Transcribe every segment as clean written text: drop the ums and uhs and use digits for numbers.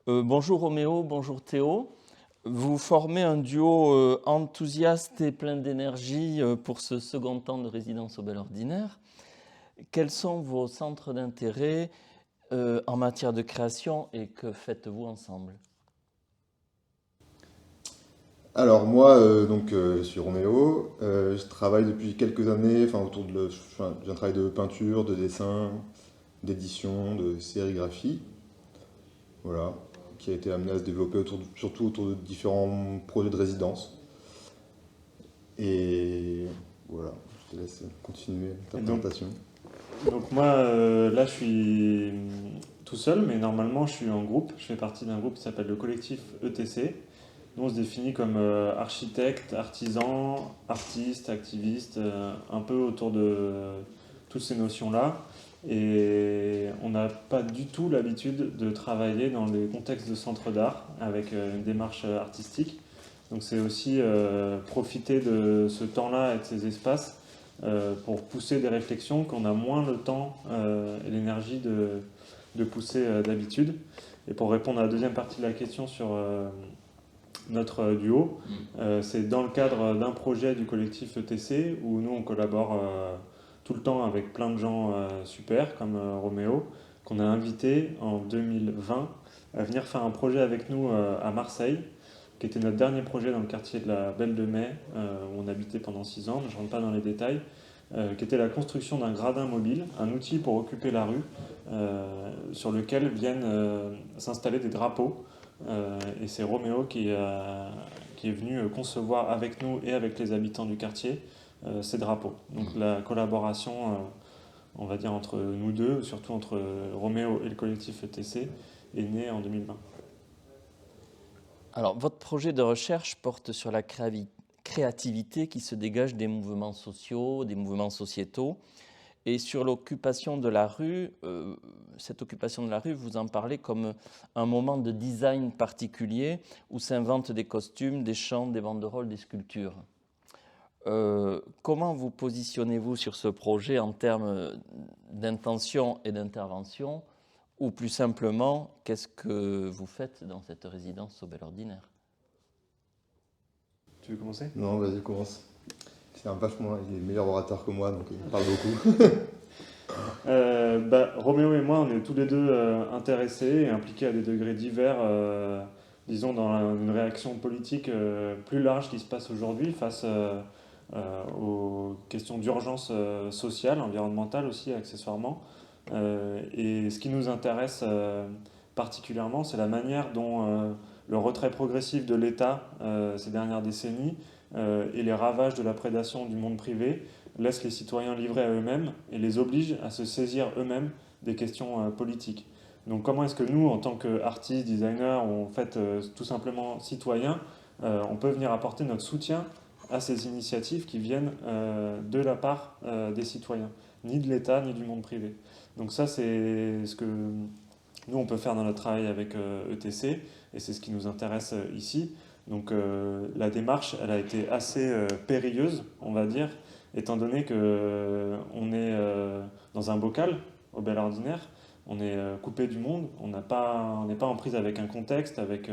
Bonjour Roméo, bonjour Théo. Vous formez un duo enthousiaste et plein d'énergie pour ce second temps de résidence au Bel Ordinaire. Quels sont vos centres d'intérêt en matière de création et que faites-vous ensemble? Alors moi, je suis Roméo. Je travaille depuis quelques années, j'ai un travail de peinture, de dessin, d'édition, de sérigraphie, voilà, qui a été amené à se développer surtout autour de différents projets de résidence. Et voilà, je te laisse continuer ta Et donc, présentation. donc moi, là, je suis tout seul, mais normalement, je suis en groupe. Je fais partie d'un groupe qui s'appelle le collectif ETC. Nous, on se définit comme architecte, artisan, artiste, activiste, un peu autour de toutes ces notions-là. Et on n'a pas du tout l'habitude de travailler dans des contextes de centre d'art avec une démarche artistique. Donc c'est aussi profiter de ce temps-là et de ces espaces pour pousser des réflexions qu'on a moins le temps et l'énergie de pousser d'habitude. Et pour répondre à la deuxième partie de la question sur notre duo, c'est dans le cadre d'un projet du collectif ETC où nous on collabore tout le temps avec plein de gens super comme Roméo, qu'on a invité en 2020 à venir faire un projet avec nous à Marseille, qui était notre dernier projet dans le quartier de la Belle de Mai, où on habitait pendant 6 ans, mais je ne rentre pas dans les détails, qui était la construction d'un gradin mobile, un outil pour occuper la rue, sur lequel viennent s'installer des drapeaux. Et c'est Roméo qui est venu concevoir avec nous et avec les habitants du quartier ces drapeaux. Donc la collaboration, on va dire, entre nous deux, surtout entre Roméo et le collectif ETC, est née en 2020. Alors, votre projet de recherche porte sur la créativité qui se dégage des mouvements sociaux, des mouvements sociétaux. Et sur l'occupation de la rue, cette occupation de la rue, vous en parlez comme un moment de design particulier où s'inventent des costumes, des chants, des banderoles, des sculptures. Comment vous positionnez-vous sur ce projet en termes d'intention et d'intervention? Ou plus simplement, qu'est-ce que vous faites dans cette résidence au Bel Ordinaire? Tu veux commencer? Non, vas-y, commence. Il est meilleur orateur que moi, donc il parle beaucoup. Roméo et moi, on est tous les deux intéressés et impliqués à des degrés divers, disons, dans une réaction politique plus large qui se passe aujourd'hui face aux questions d'urgence sociale, environnementale aussi, accessoirement. Et ce qui nous intéresse particulièrement, c'est la manière dont le retrait progressif de l'État ces dernières décennies et les ravages de la prédation du monde privé laisse les citoyens livrés à eux-mêmes et les oblige à se saisir eux-mêmes des questions politiques. Donc comment est-ce que nous, en tant qu'artistes, designers, ou en fait tout simplement citoyens, on peut venir apporter notre soutien à ces initiatives qui viennent de la part des citoyens, ni de l'État, ni du monde privé. Donc ça, c'est ce que nous, on peut faire dans notre travail avec ETC, et c'est ce qui nous intéresse ici. Donc la démarche, elle a été assez périlleuse, on va dire, étant donné que on est dans un bocal au Bel Ordinaire, on est coupé du monde, on n'est pas en prise avec un contexte, avec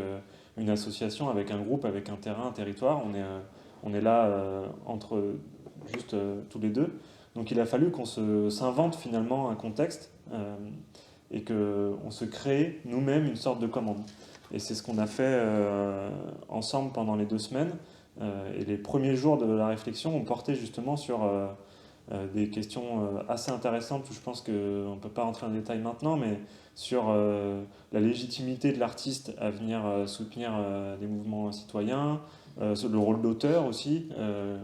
une association, avec un groupe, avec un terrain, un territoire. On est là entre juste tous les deux. Donc il a fallu s'invente finalement un contexte et qu'on se crée nous-mêmes une sorte de commande. Et c'est ce qu'on a fait ensemble pendant les 2 semaines. Et les premiers jours de la réflexion ont porté justement sur des questions assez intéressantes où je pense qu'on ne peut pas rentrer en détail maintenant, mais sur la légitimité de l'artiste à venir soutenir des mouvements citoyens, sur le rôle d'auteur aussi,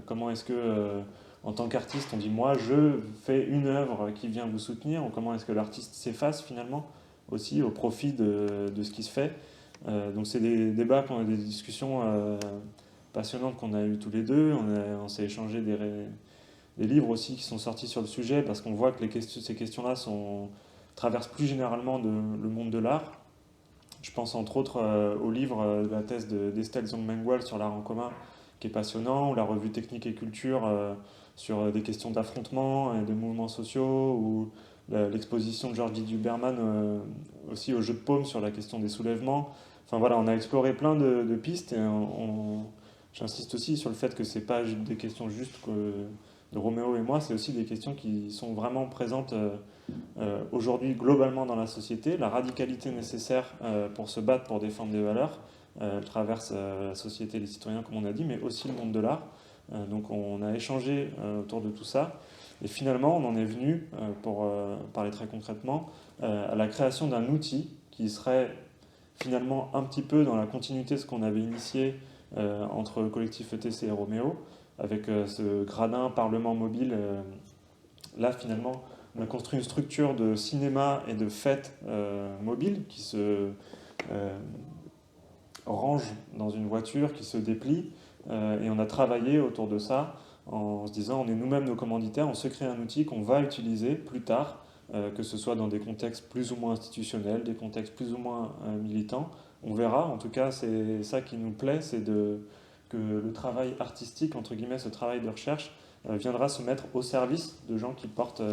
comment est-ce que en tant qu'artiste on dit moi je fais une œuvre qui vient vous soutenir, ou comment est-ce que l'artiste s'efface finalement aussi au profit de ce qui se fait. Donc c'est des débats, des discussions passionnantes qu'on a eues tous les deux, on s'est échangé des livres aussi qui sont sortis sur le sujet, parce qu'on voit que ces questions-là traversent plus généralement le monde de l'art. Je pense entre autres au livre de la thèse d'Estelle Zongmengual sur l'art en commun, qui est passionnant, ou la revue Technique et Culture sur des questions d'affrontement et de mouvements sociaux, ou l'exposition de Georges Duberman aussi au jeu de paume sur la question des soulèvements. Enfin voilà, on a exploré plein de pistes et j'insiste aussi sur le fait que c'est pas des questions juste de Roméo et moi, c'est aussi des questions qui sont vraiment présentes aujourd'hui globalement dans la société. La radicalité nécessaire pour se battre pour défendre des valeurs, elle traverse la société, les citoyens comme on a dit, mais aussi le monde de l'art. Donc on a échangé autour de tout ça. Et finalement, on en est venu, pour parler très concrètement, à la création d'un outil qui serait finalement un petit peu dans la continuité de ce qu'on avait initié entre le collectif ETC et Roméo, avec ce gradin Parlement mobile. Là, finalement, on a construit une structure de cinéma et de fêtes mobiles qui se range dans une voiture, qui se déplie. Et on a travaillé autour de ça en se disant on est nous-mêmes nos commanditaires, on se crée un outil qu'on va utiliser plus tard, que ce soit dans des contextes plus ou moins institutionnels, des contextes plus ou moins militants. On verra, en tout cas c'est ça qui nous plaît, c'est que le travail artistique, entre guillemets, ce travail de recherche, viendra se mettre au service de gens qui portent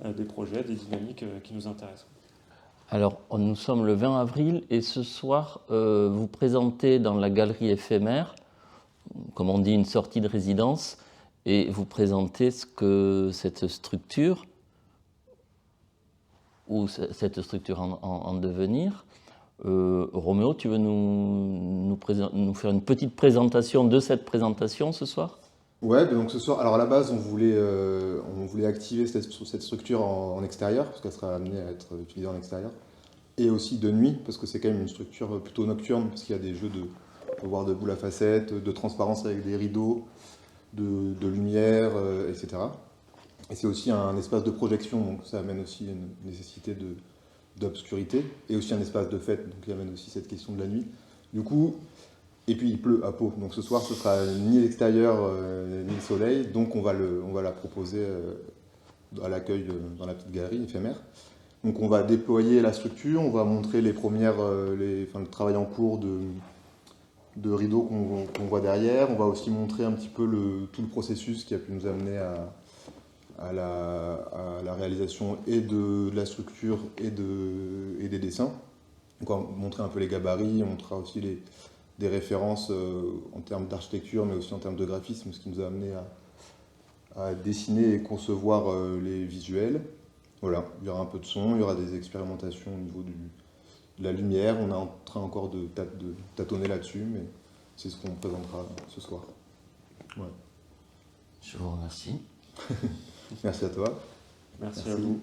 des projets, des dynamiques qui nous intéressent. Alors, nous sommes le 20 avril et ce soir, vous présentez dans la galerie éphémère, comme on dit, une sortie de résidence, et vous présentez ce que cette structure, ou cette structure en devenir. Roméo, tu veux nous faire une petite présentation de cette présentation ce soir ? Ouais, donc ce soir, alors à la base, on voulait activer cette structure en extérieur, parce qu'elle sera amenée à être utilisée en extérieur, et aussi de nuit, parce que c'est quand même une structure plutôt nocturne, parce qu'il y a des jeux on peut voir de boules à facettes, de transparence avec des rideaux, de lumière, etc. Et c'est aussi un espace de projection, donc ça amène aussi une nécessité d'obscurité, et aussi un espace de fête, donc il amène aussi cette question de la nuit. Du coup, et puis il pleut à Pau, donc ce soir ce sera ni l'extérieur ni le soleil, donc on va la proposer à l'accueil dans la petite galerie éphémère. Donc on va déployer la structure, on va montrer le travail en cours de rideaux qu'on voit derrière, on va aussi montrer un petit peu tout le processus qui a pu nous amener à la réalisation et de la structure et des dessins. Donc on va montrer un peu les gabarits, on montrera aussi des références en termes d'architecture, mais aussi en termes de graphisme, ce qui nous a amené à dessiner et concevoir les visuels. Voilà, il y aura un peu de son, il y aura des expérimentations au niveau de la lumière. On est en train encore de tâtonner là-dessus, mais c'est ce qu'on présentera ce soir. Ouais. Je vous remercie. Merci à toi. Merci à vous.